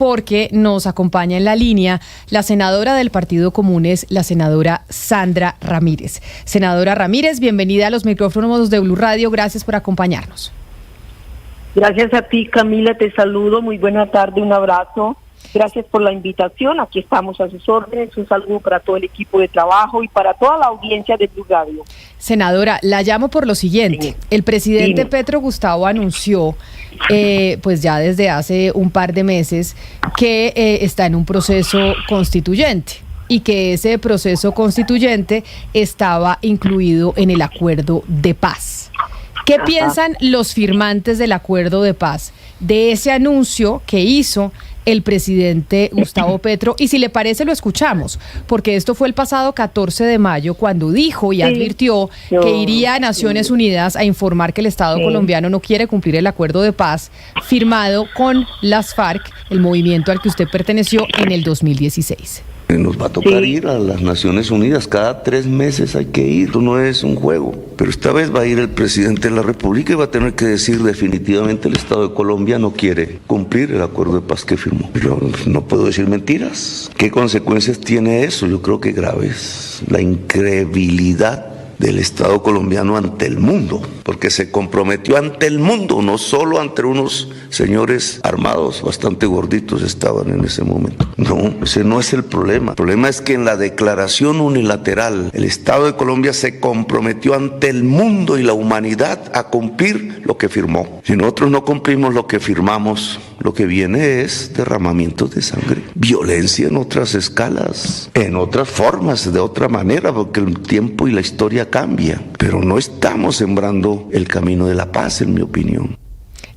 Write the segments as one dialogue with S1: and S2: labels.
S1: porque nos acompaña en la línea la senadora del Partido Comunes, la senadora Sandra Ramírez. Senadora Ramírez, bienvenida a los micrófonos de Blue Radio, gracias por acompañarnos.
S2: Gracias a ti, Camila, te saludo, muy buena tarde, un abrazo. Gracias por la invitación, aquí estamos a sus órdenes, un saludo para todo el equipo de trabajo y para toda la audiencia de Blue Radio.
S1: Senadora, la llamo por lo siguiente, el presidente Petro Gustavo anunció, pues ya desde hace un par de meses, que está en un proceso constituyente y que ese proceso constituyente estaba incluido en el acuerdo de paz. ¿Qué piensan los firmantes del acuerdo de paz de ese anuncio que hizo el presidente Gustavo Petro? Y si le parece lo escuchamos, porque esto fue el pasado 14 de mayo cuando dijo y advirtió que iría a Naciones Unidas a informar que el Estado colombiano no quiere cumplir el acuerdo de paz firmado con las FARC, el movimiento al que usted perteneció en el 2016.
S3: Nos va a tocar ir a las Naciones Unidas, cada 3 meses hay que ir, no es un juego. Pero esta vez va a ir el presidente de la República y va a tener que decir definitivamente el Estado de Colombia no quiere cumplir el acuerdo de paz que firmó. Yo no puedo decir mentiras. ¿Qué consecuencias tiene eso? Yo creo que graves. La incredibilidad del Estado colombiano ante el mundo, porque se comprometió ante el mundo, no solo ante unos señores armados, bastante gorditos estaban en ese momento. No, ese no es el problema. El problema es que en la declaración unilateral, el Estado de Colombia se comprometió ante el mundo y la humanidad a cumplir lo que firmó. Si nosotros no cumplimos lo que firmamos, lo que viene es derramamiento de sangre, violencia en otras escalas, en otras formas, de otra manera, porque el tiempo y la historia cambia, pero no estamos sembrando el camino de la paz, en mi opinión.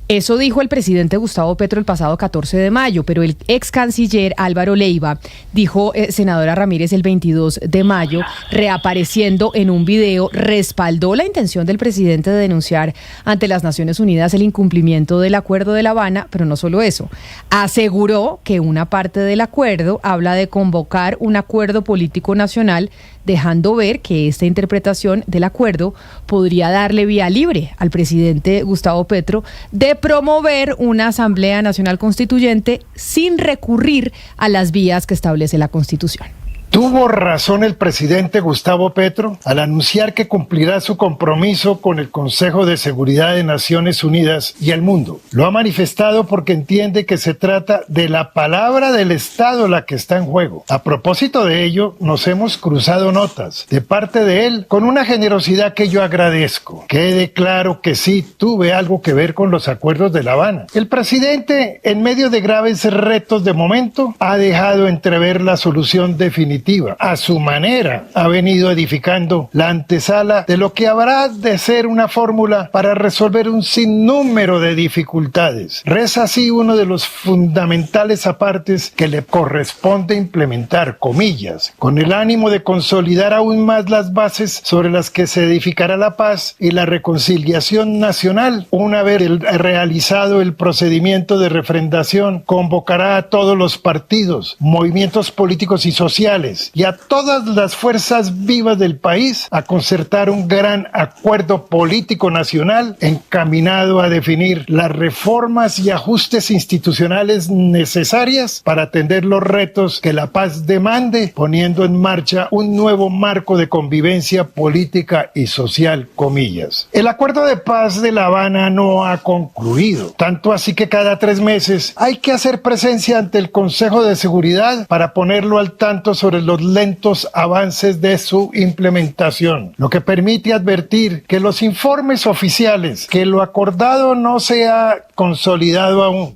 S1: Eso dijo el presidente Gustavo Petro el pasado 14 de mayo, pero el ex canciller Álvaro Leiva dijo, senadora Ramírez, el 22 de mayo, reapareciendo en un video, respaldó la intención del presidente de denunciar ante las Naciones Unidas el incumplimiento del Acuerdo de La Habana, pero no solo eso, aseguró que una parte del acuerdo habla de convocar un acuerdo político nacional, dejando ver que esta interpretación del acuerdo podría darle vía libre al presidente Gustavo Petro de promover una Asamblea Nacional Constituyente sin recurrir a las vías que establece la Constitución.
S4: ¿Tuvo razón el presidente Gustavo Petro al anunciar que cumplirá su compromiso con el Consejo de Seguridad de Naciones Unidas y el mundo? Lo ha manifestado porque entiende que se trata de la palabra del Estado la que está en juego. A propósito de ello, nos hemos cruzado notas de parte de él con una generosidad que yo agradezco. Quede claro que sí tuve algo que ver con los acuerdos de La Habana. El presidente, en medio de graves retos de momento, ha dejado entrever la solución definitiva. A su manera ha venido edificando la antesala de lo que habrá de ser una fórmula para resolver un sinnúmero de dificultades. Reza así uno de los fundamentales apartes que le corresponde implementar, comillas, con el ánimo de consolidar aún más las bases sobre las que se edificará la paz y la reconciliación nacional. Una vez realizado el procedimiento de refrendación, convocará a todos los partidos, movimientos políticos y sociales y a todas las fuerzas vivas del país a concertar un gran acuerdo político nacional encaminado a definir las reformas y ajustes institucionales necesarias para atender los retos que la paz demande, poniendo en marcha un nuevo marco de convivencia política y social, comillas. El acuerdo de paz de La Habana no ha concluido, tanto así que cada 3 meses hay que hacer presencia ante el Consejo de Seguridad para ponerlo al tanto sobre los lentos avances de su implementación, lo que permite advertir que los informes oficiales que lo acordado no se ha consolidado aún.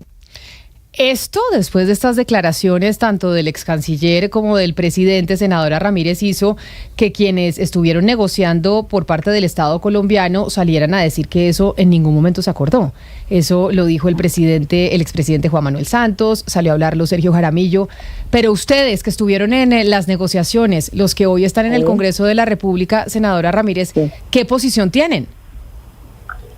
S1: Esto, después de estas declaraciones, tanto del ex canciller como del presidente, senadora Ramírez, hizo que quienes estuvieron negociando por parte del Estado colombiano salieran a decir que eso en ningún momento se acordó. Eso lo dijo el expresidente Juan Manuel Santos, salió a hablarlo Sergio Jaramillo, pero ustedes que estuvieron en las negociaciones, los que hoy están en el Congreso de la República, senadora Ramírez, ¿qué posición tienen?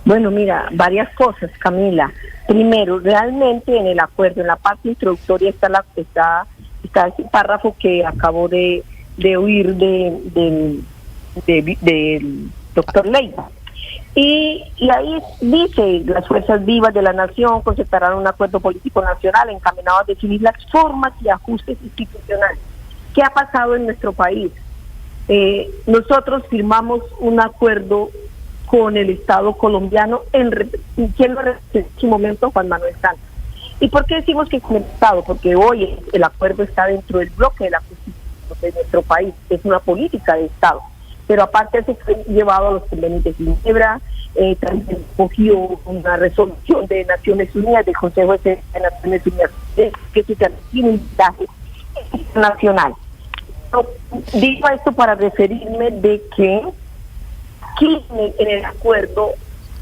S2: Bueno, mira, varias cosas, Camila. Primero, realmente en el acuerdo, en la parte introductoria está ese párrafo que acabo de oír del doctor Leiva. Y ahí dice, las fuerzas vivas de la nación concertarán un acuerdo político nacional encaminado a definir las formas y ajustes institucionales. ¿Qué ha pasado en nuestro país? Nosotros firmamos un acuerdo con el Estado colombiano, quien lo representó en su momento, Juan Manuel Santos. ¿Y por qué decimos que con el Estado? Porque hoy el acuerdo está dentro del bloque de la Constitución de nuestro país, es una política de Estado. Pero aparte se fue llevado a los convenios de Ginebra, también cogió una resolución de Naciones Unidas, del Consejo de Seguridad de Naciones Unidas, que se tiene un mensaje internacional. Digo esto para referirme de que aquí en el acuerdo...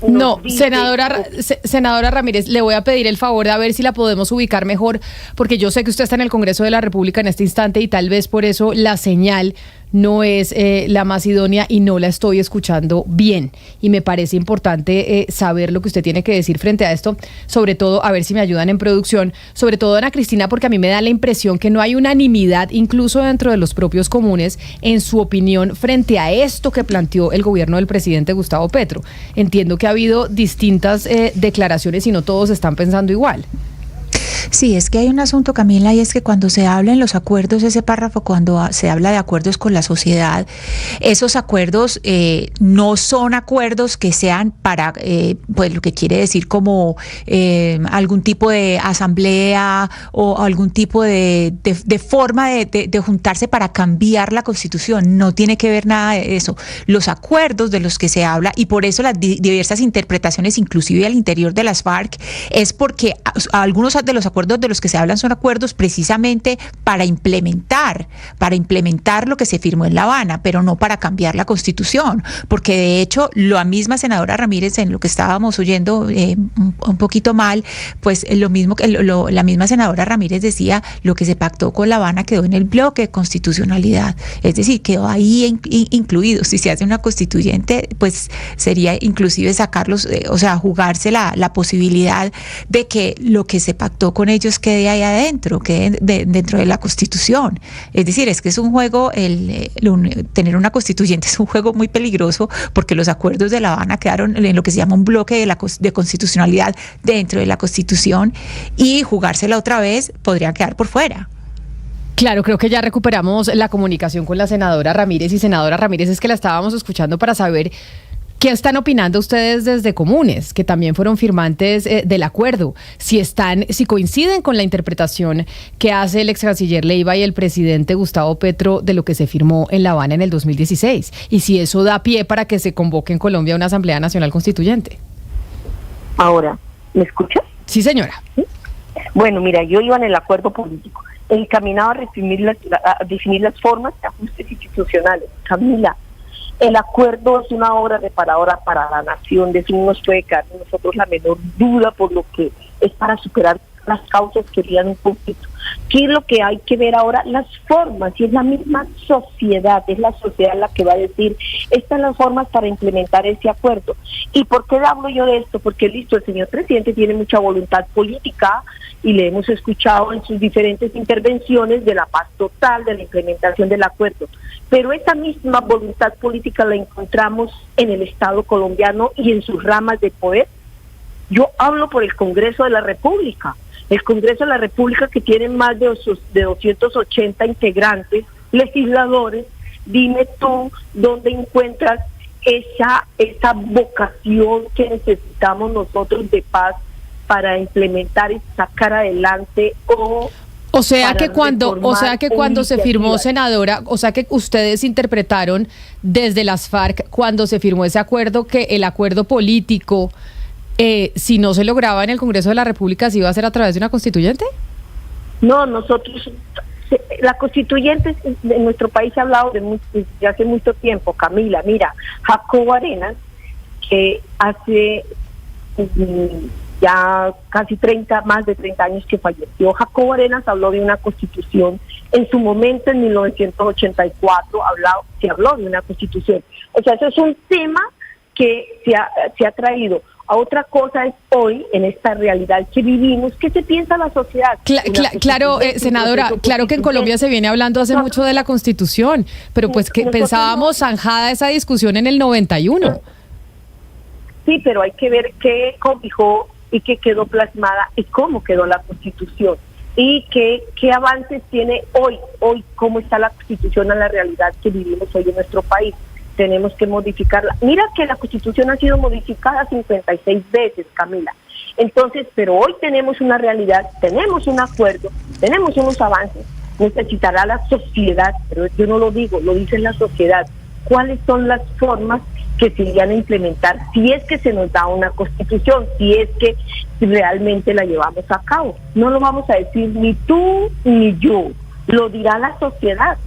S1: No, senadora Ramírez, le voy a pedir el favor de a ver si la podemos ubicar mejor, porque yo sé que usted está en el Congreso de la República en este instante y tal vez por eso la señal no es la más idónea y no la estoy escuchando bien. Y me parece importante saber lo que usted tiene que decir frente a esto, sobre todo, a ver si me ayudan en producción, sobre todo Ana Cristina, porque a mí me da la impresión que no hay unanimidad, incluso dentro de los propios comunes, en su opinión frente a esto que planteó el gobierno del presidente Gustavo Petro. Entiendo que ha habido distintas declaraciones y no todos están pensando igual.
S5: Sí, es que hay un asunto, Camila, y es que cuando se habla en los acuerdos, ese párrafo, cuando se habla de acuerdos con la sociedad, esos acuerdos no son acuerdos que sean para, pues lo que quiere decir como algún tipo de asamblea o algún tipo de forma de juntarse para cambiar la Constitución. No tiene que ver nada de eso. Los acuerdos de los que se habla, y por eso las diversas interpretaciones, inclusive al interior de las FARC, es porque algunos de los acuerdos de los que se hablan son acuerdos precisamente para implementar lo que se firmó en La Habana, pero no para cambiar la Constitución, porque de hecho la misma senadora Ramírez, en lo que estábamos oyendo un poquito mal, pues lo mismo que la misma senadora Ramírez decía, lo que se pactó con La Habana quedó en el bloque de constitucionalidad, es decir, quedó ahí incluido. Si se hace una constituyente, pues sería inclusive sacarlos, o sea, jugarse la posibilidad de que lo que se pactó con ellos quede ahí adentro, quede dentro de la Constitución. Es decir, es que es un juego, tener una constituyente es un juego muy peligroso, porque los acuerdos de La Habana quedaron en lo que se llama un bloque de constitucionalidad dentro de la Constitución, y jugársela otra vez podrían quedar por fuera.
S1: Claro, creo que ya recuperamos la comunicación con la senadora Ramírez, y senadora Ramírez, es que la estábamos escuchando para saber ¿qué están opinando ustedes desde Comunes, que también fueron firmantes del acuerdo? Si coinciden con la interpretación que hace el ex canciller Leiva y el presidente Gustavo Petro de lo que se firmó en La Habana en el 2016, y si eso da pie para que se convoque en Colombia una Asamblea Nacional Constituyente.
S2: Ahora, ¿me escuchas?
S1: Sí, señora.
S2: ¿Sí? Bueno, mira, yo iba en el acuerdo político, encaminado a definir las formas de ajustes institucionales. Camila, el acuerdo es una obra reparadora para la nación, de eso no nos puede quedar en nosotros la menor duda, por lo que es para superar las causas que crean un conflicto. ¿Qué es lo que hay que ver ahora? Las formas, y es la misma sociedad, es la sociedad la que va a decir, estas son las formas para implementar ese acuerdo. ¿Y por qué hablo yo de esto? Porque listo, el señor presidente tiene mucha voluntad política, y le hemos escuchado en sus diferentes intervenciones de la paz total, de la implementación del acuerdo. Pero esa misma voluntad política la encontramos en el Estado colombiano y en sus ramas de poder. Yo hablo por el Congreso de la República. El Congreso de la República, que tiene más de 280 integrantes, legisladores. Dime tú dónde encuentras esa vocación que necesitamos nosotros de paz para implementar y sacar adelante
S1: O sea que cuando se firmó, senadora, o sea que ustedes interpretaron desde las FARC, cuando se firmó ese acuerdo, que el acuerdo político, si no se lograba en el Congreso de la República, ¿se iba a hacer a través de una constituyente?
S2: No, nosotros, la constituyente en nuestro país se ha hablado desde hace mucho tiempo, Camila. Mira, Jacobo Arenas, que hace ya casi más de 30 años que falleció, Jacobo Arenas habló de una constitución. En su momento, en 1984, se habló de una constitución. O sea, eso es un tema que se ha traído. A otra cosa es hoy, en esta realidad que vivimos, ¿qué se piensa la sociedad?
S1: Claro, senadora, claro que en Colombia se viene hablando hace mucho de la Constitución, pero pues que pensábamos zanjada esa discusión en el 91.
S2: Sí, pero hay que ver qué cobijó y qué quedó plasmada y cómo quedó la Constitución y qué avances tiene hoy, cómo está la Constitución a la realidad que vivimos hoy en nuestro país. Tenemos que modificarla. Mira que la Constitución ha sido modificada 56 veces, Camila. Entonces, pero hoy tenemos una realidad, tenemos un acuerdo, tenemos unos avances. Necesitará la sociedad, pero yo no lo digo, lo dice la sociedad. ¿Cuáles son las formas que se irían a implementar si es que se nos da una Constitución, si es que realmente la llevamos a cabo? No lo vamos a decir ni tú ni yo, lo dirá la sociedad.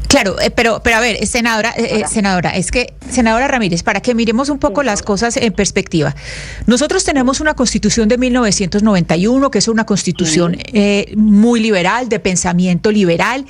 S5: Claro, pero a ver, senadora, senadora Ramírez, para que miremos un poco las cosas en perspectiva. Nosotros tenemos una Constitución de 1991, que es una Constitución muy liberal, de pensamiento liberal,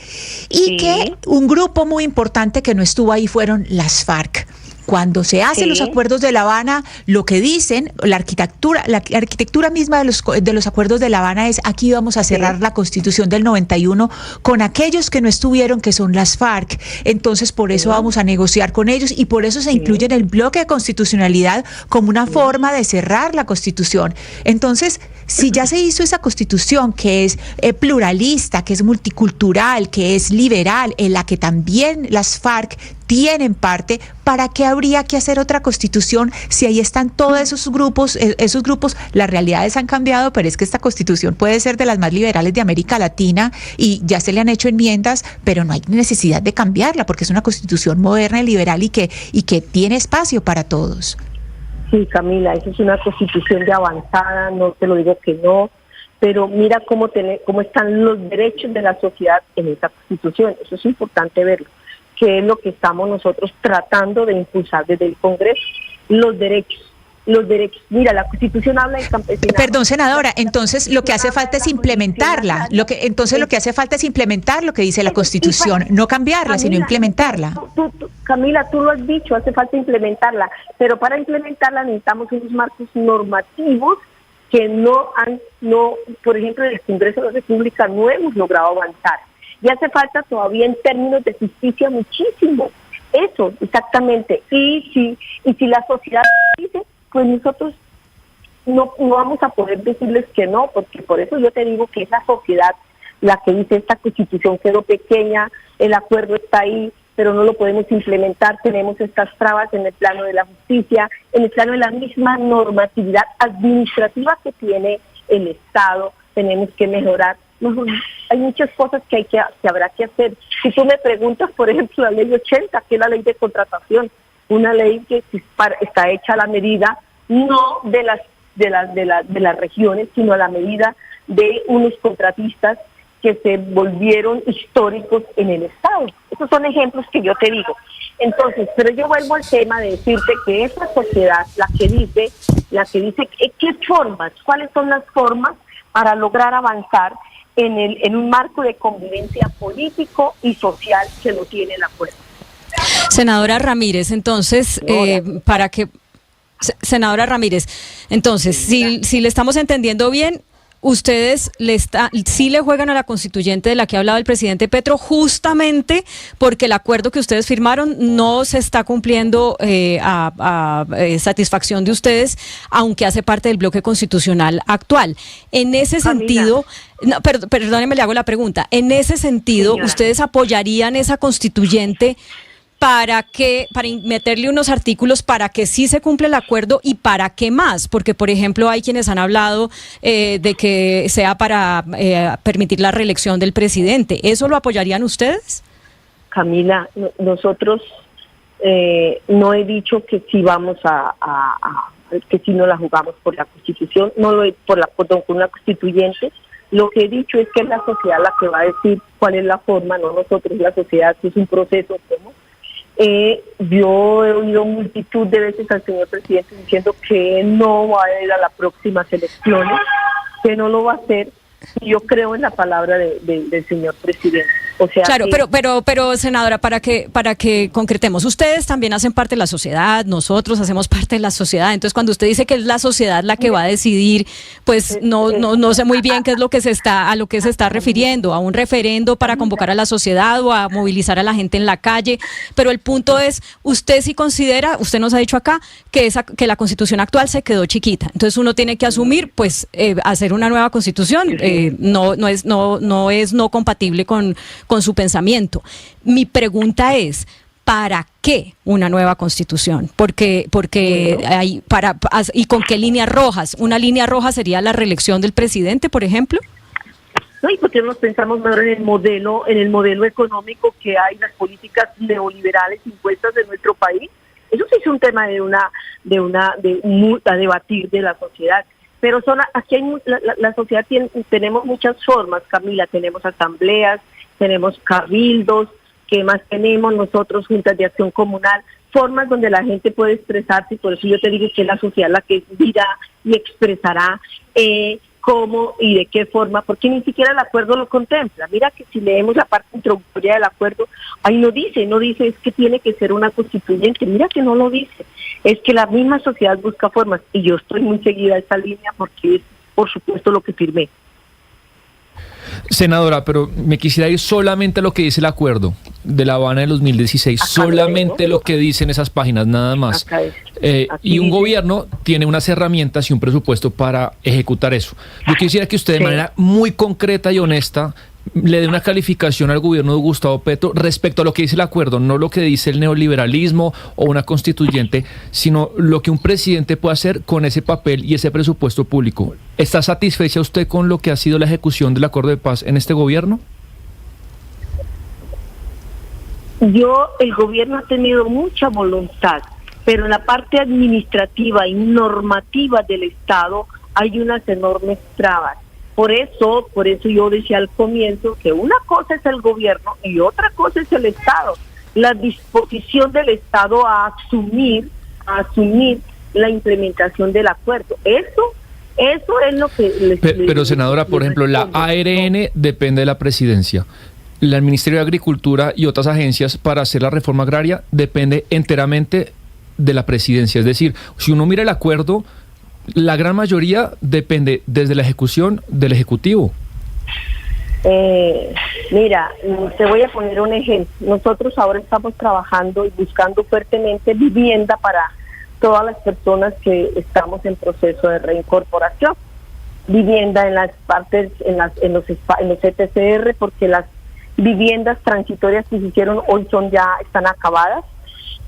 S5: y que un grupo muy importante que no estuvo ahí fueron las FARC. Cuando se hacen los acuerdos de La Habana, lo que dicen, la arquitectura misma de los acuerdos de La Habana es: aquí vamos a cerrar la Constitución del 91 con aquellos que no estuvieron, que son las FARC. Entonces, por eso vamos a negociar con ellos, y por eso se incluye en el bloque de constitucionalidad como una forma de cerrar la Constitución. Entonces, si ya se hizo esa Constitución que es pluralista, que es multicultural, que es liberal, en la que también las FARC tienen parte, ¿para qué habría que hacer otra Constitución si ahí están todos esos grupos? Las realidades han cambiado, pero es que esta Constitución puede ser de las más liberales de América Latina y ya se le han hecho enmiendas, pero no hay necesidad de cambiarla porque es una Constitución moderna y liberal y que tiene espacio para todos.
S2: Sí, Camila, esa es una Constitución de avanzada, no te lo digo que no, pero mira cómo están los derechos de la sociedad en esta Constitución. Eso es importante verlo, que es lo que estamos nosotros tratando de impulsar desde el Congreso. Los derechos. Mira, la Constitución habla del campesinado.
S5: Perdón, senadora, entonces lo que hace falta es implementarla. Lo que hace falta es implementar lo que dice la Constitución, no cambiarla, Camila, sino implementarla.
S2: Camila, tú lo has dicho, hace falta implementarla, pero para implementarla necesitamos unos marcos normativos que por ejemplo, en el Congreso de la República no hemos logrado avanzar. Y hace falta todavía en términos de justicia muchísimo. Eso, exactamente. Y si la sociedad dice, pues nosotros no vamos a poder decirles que no, porque por eso yo te digo que es la sociedad la que dice: esta Constitución quedó pequeña, el acuerdo está ahí, pero no lo podemos implementar, tenemos estas trabas en el plano de la justicia, en el plano de la misma normatividad administrativa que tiene el Estado, tenemos que mejorar. Hay muchas cosas que habrá que hacer. Si tú me preguntas, por ejemplo, la ley 80, que es la ley de contratación, una ley que está hecha a la medida no de las regiones, sino a la medida de unos contratistas que se volvieron históricos en el Estado. Esos son ejemplos que yo te digo. Entonces, pero yo vuelvo al tema de decirte que esa sociedad, la que dice qué formas, cuáles son las formas para lograr avanzar en un marco de convivencia político y social que lo tiene el acuerdo.
S6: Senadora Ramírez, entonces, senadora Ramírez, entonces, si le estamos entendiendo bien, ustedes sí le juegan a la constituyente de la que ha hablado el presidente Petro, justamente porque el acuerdo que ustedes firmaron no se está cumpliendo a satisfacción de ustedes, aunque hace parte del bloque constitucional actual. En ese sentido, perdóneme, le hago la pregunta. En ese sentido, señora, ¿ustedes apoyarían esa constituyente para meterle unos artículos para que sí se cumpla el acuerdo y para qué más? Porque, por ejemplo, hay quienes han hablado de que sea para permitir la reelección del presidente. ¿Eso lo apoyarían ustedes?
S2: Camila, nosotros no he dicho que sí vamos que sí no la jugamos por la Constitución, por una constituyente. Lo que he dicho es que es la sociedad la que va a decir cuál es la forma, no nosotros, la sociedad, que es un proceso como. Yo he oído multitud de veces al señor presidente diciendo que no va a ir a las próximas elecciones, que no lo va a hacer, y yo creo en la palabra del señor presidente. O sea,
S6: claro, pero senadora, para que concretemos, ustedes también hacen parte de la sociedad, nosotros hacemos parte de la sociedad. Entonces, cuando usted dice que es la sociedad la que va a decidir, pues no sé muy bien qué es lo que a lo que se está refiriendo, a un referendo para convocar a la sociedad o a movilizar a la gente en la calle. Pero el punto es, usted sí considera, usted nos ha dicho acá que la Constitución actual se quedó chiquita. Entonces, uno tiene que asumir, pues, hacer una nueva Constitución. No es compatible con su pensamiento. Mi pregunta es, ¿para qué una nueva Constitución? Porque hay ¿y con qué líneas rojas? ¿Una línea roja sería la reelección del presidente, por ejemplo?
S2: No, y porque nos pensamos mejor en el modelo económico que hay, las políticas neoliberales impuestas en nuestro país. Eso sí es un tema a debatir de la sociedad. Pero aquí hay la sociedad tenemos muchas formas, Camila. Tenemos asambleas, tenemos cabildos, ¿qué más tenemos nosotros? Juntas de acción comunal, formas donde la gente puede expresarse, y por eso yo te digo que es la sociedad la que dirá y expresará cómo y de qué forma, porque ni siquiera el acuerdo lo contempla. Mira que si leemos la parte introductoria del acuerdo, ahí no dice es que tiene que ser una constituyente, mira que no lo dice, es que la misma sociedad busca formas, y yo estoy muy seguida a esa línea porque es, por supuesto, lo que firmé.
S7: Senadora, pero me quisiera ir solamente a lo que dice el acuerdo de La Habana de 2016, solamente lo que dicen esas páginas, nada más. Y un gobierno tiene unas herramientas y un presupuesto para ejecutar eso. Yo quisiera que usted de manera muy concreta y honesta le dé una calificación al gobierno de Gustavo Petro respecto a lo que dice el acuerdo, no lo que dice el neoliberalismo o una constituyente, sino lo que un presidente puede hacer con ese papel y ese presupuesto público. ¿Está satisfecha usted con lo que ha sido la ejecución del acuerdo de paz en este gobierno?
S2: El gobierno ha tenido mucha voluntad, pero en la parte administrativa y normativa del Estado hay unas enormes trabas. Por eso yo decía al comienzo que una cosa es el gobierno y otra cosa es el Estado. La disposición del Estado a asumir la implementación del acuerdo. Eso es lo que...
S7: Pero senadora, por ejemplo, la ARN depende de la presidencia. El Ministerio de Agricultura y otras agencias para hacer la reforma agraria depende enteramente de la presidencia. Es decir, si uno mira el acuerdo, la gran mayoría depende desde la ejecución del Ejecutivo.
S2: Mira, te voy a poner un ejemplo. Nosotros ahora estamos trabajando y buscando fuertemente vivienda para todas las personas que estamos en proceso de reincorporación. Vivienda en las partes, en los ETCR, porque las viviendas transitorias que se hicieron hoy están acabadas.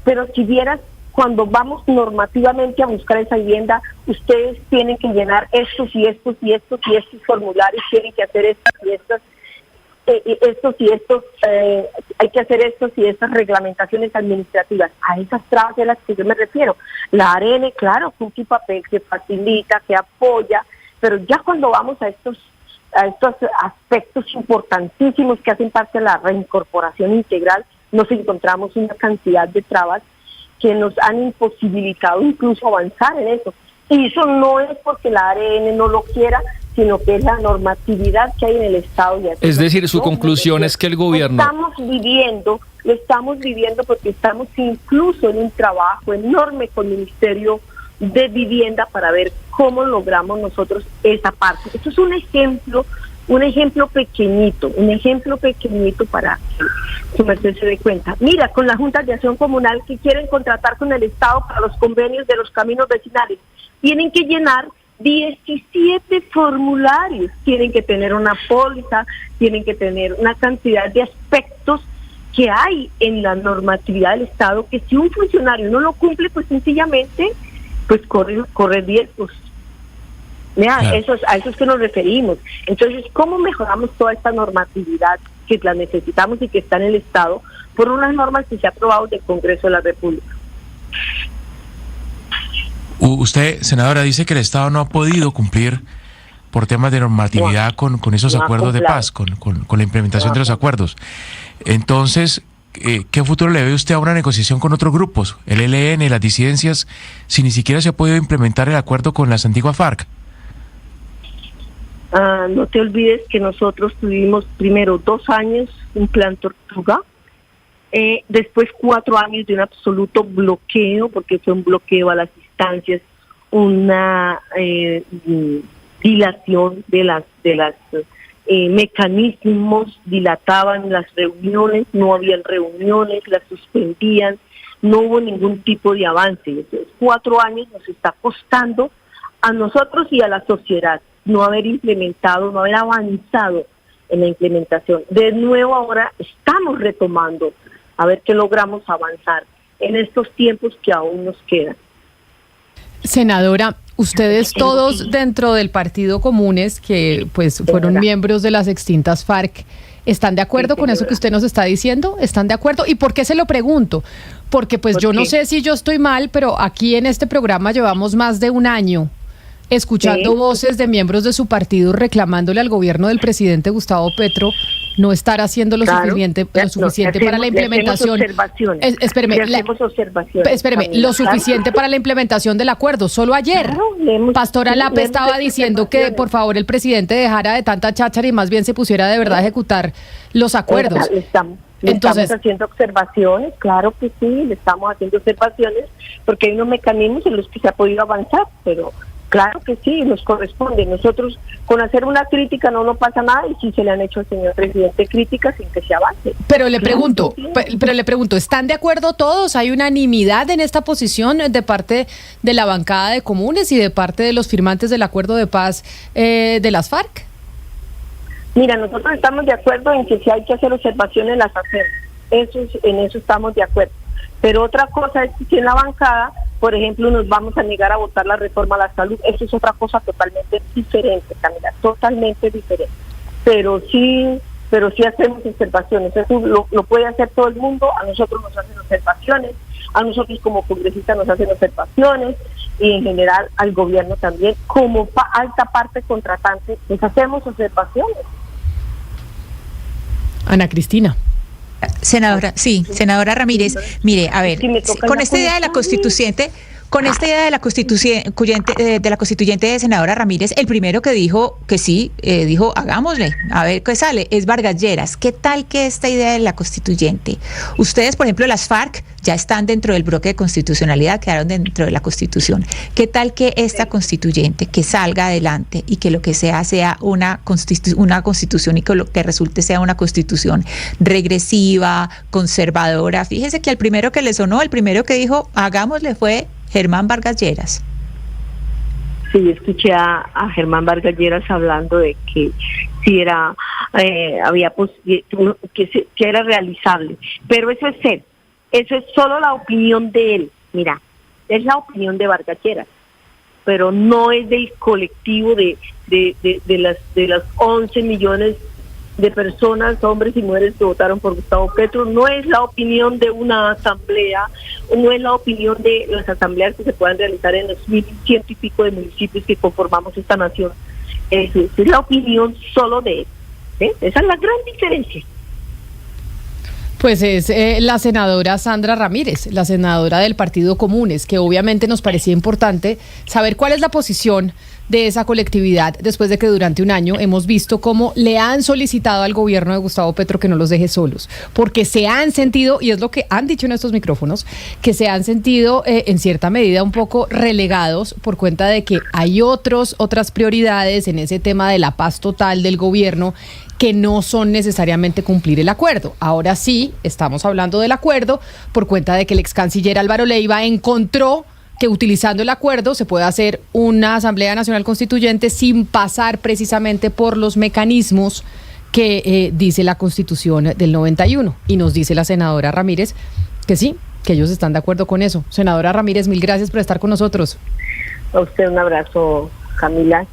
S2: Pero si vieras, cuando vamos normativamente a buscar esa vivienda, ustedes tienen que llenar estos formularios, tienen que hacer hay que hacer estos y estas reglamentaciones administrativas. A esas trabas de las que yo me refiero. La ARN, claro, cumple un papel que facilita, que apoya, pero ya cuando vamos a estos aspectos importantísimos que hacen parte de la reincorporación integral, nos encontramos una cantidad de trabas que nos han imposibilitado incluso avanzar en eso. Y eso no es porque la ARN no lo quiera, sino que es la normatividad que hay en el Estado.
S7: Es decir, su conclusión es que el gobierno...
S2: Lo estamos viviendo porque estamos incluso en un trabajo enorme con el Ministerio de Vivienda para ver cómo logramos nosotros esa parte. Esto es un ejemplo pequeñito para que su merced se dé cuenta. Mira, con las juntas de acción comunal que quieren contratar con el Estado para los convenios de los caminos vecinales, tienen que llenar 17 formularios, tienen que tener una póliza, tienen que tener una cantidad de aspectos que hay en la normatividad del Estado, que si un funcionario no lo cumple, pues sencillamente pues corre riesgos. Mira, claro. A eso es que nos referimos. Entonces, ¿cómo mejoramos toda esta normatividad que la necesitamos y que está en el Estado por unas normas que se ha aprobado del Congreso de la República?
S8: Usted, senadora, dice que el Estado no ha podido cumplir por temas de normatividad con esos acuerdos de paz, con la implementación de los acuerdos. Entonces, ¿qué futuro le ve usted a una negociación con otros grupos, el ELN, las disidencias, si ni siquiera se ha podido implementar el acuerdo con las antiguas FARC?
S2: No te olvides que nosotros tuvimos primero 2 años un plan Tortuga, después 4 años de un absoluto bloqueo, porque fue un bloqueo a las instancias, una dilación de las mecanismos, dilataban las reuniones, no habían reuniones, las suspendían, no hubo ningún tipo de avance. Entonces, 4 años nos está costando a nosotros y a la sociedad no haber implementado, no haber avanzado en la implementación. De nuevo ahora estamos retomando a ver qué logramos avanzar en estos tiempos que aún nos quedan.
S1: Senadora, ustedes todos dentro del Partido Comunes, que pues fueron miembros de las extintas FARC, ¿están de acuerdo con eso que usted nos está diciendo? ¿Están de acuerdo? ¿Y por qué se lo pregunto? Porque pues yo no sé si yo estoy mal, pero aquí en este programa llevamos más de un año escuchando voces de miembros de su partido reclamándole al gobierno del presidente Gustavo Petro no estar haciendo lo suficiente para la implementación. Espéreme, lo suficiente para la implementación del acuerdo. Solo ayer, Pastora Lape estaba diciendo que por favor el presidente dejara de tanta cháchara y más bien se pusiera de verdad a ejecutar los acuerdos.
S2: Estamos haciendo observaciones, claro que sí, le estamos haciendo observaciones porque hay unos mecanismos en los que se ha podido avanzar, pero claro que sí, nos corresponde. Nosotros con hacer una crítica no pasa nada y sí se le han hecho al señor presidente críticas sin que se avance.
S1: Pero le pregunto, ¿están de acuerdo todos? ¿Hay unanimidad en esta posición de parte de la bancada de Comunes y de parte de los firmantes del acuerdo de paz de las FARC?
S2: Mira, nosotros estamos de acuerdo en que si hay que hacer observaciones las hacemos. En eso estamos de acuerdo. Pero otra cosa es que si en la bancada, por ejemplo, nos vamos a negar a votar la reforma a la salud, eso es otra cosa totalmente diferente, Camila, totalmente diferente. Pero sí hacemos observaciones, eso lo puede hacer todo el mundo, a nosotros nos hacen observaciones, a nosotros como congresistas nos hacen observaciones y en general al gobierno también, como alta parte contratante, les hacemos observaciones.
S1: Ana Cristina.
S5: Senadora Ramírez, mire, a ver, con esta idea de la constituyente, de la constituyente de senadora Ramírez, el primero que dijo que sí, dijo hagámosle, a ver qué sale, es Vargas Lleras. ¿Qué tal que esta idea de la constituyente? Ustedes, por ejemplo, las FARC ya están dentro del bloque de constitucionalidad, quedaron dentro de la Constitución. ¿Qué tal que esta constituyente que salga adelante y que lo que sea una constitución y que lo que resulte sea una constitución regresiva, conservadora? Fíjese que el primero que le sonó, el primero que dijo hagámosle fue Germán Vargas Lleras.
S2: Sí, escuché a Germán Vargas Lleras hablando de que sí era que era realizable, pero eso es él, eso es solo la opinión de él. Mira, es la opinión de Vargas Lleras, pero no es del colectivo de las 11 millones de personas, hombres y mujeres que votaron por Gustavo Petro. No es la opinión de una asamblea, no es la opinión de las asambleas que se puedan realizar en los 1,100 y pico de municipios que conformamos esta nación. Es la opinión solo de él. Esa es la gran diferencia.
S1: Pues es la senadora Sandra Ramírez, la senadora del Partido Comunes, que obviamente nos parecía importante saber cuál es la posición de esa colectividad después de que durante un año hemos visto cómo le han solicitado al gobierno de Gustavo Petro que no los deje solos, porque se han sentido, y es lo que han dicho en estos micrófonos, que se han sentido en cierta medida un poco relegados por cuenta de que hay otras prioridades en ese tema de la paz total del gobierno que no son necesariamente cumplir el acuerdo. Ahora sí, estamos hablando del acuerdo por cuenta de que el ex canciller Álvaro Leiva encontró que utilizando el acuerdo se puede hacer una Asamblea Nacional Constituyente sin pasar precisamente por los mecanismos que dice la Constitución del 91. Y nos dice la senadora Ramírez que sí, que ellos están de acuerdo con eso. Senadora Ramírez, mil gracias por estar con nosotros.
S2: A usted un abrazo, Camila,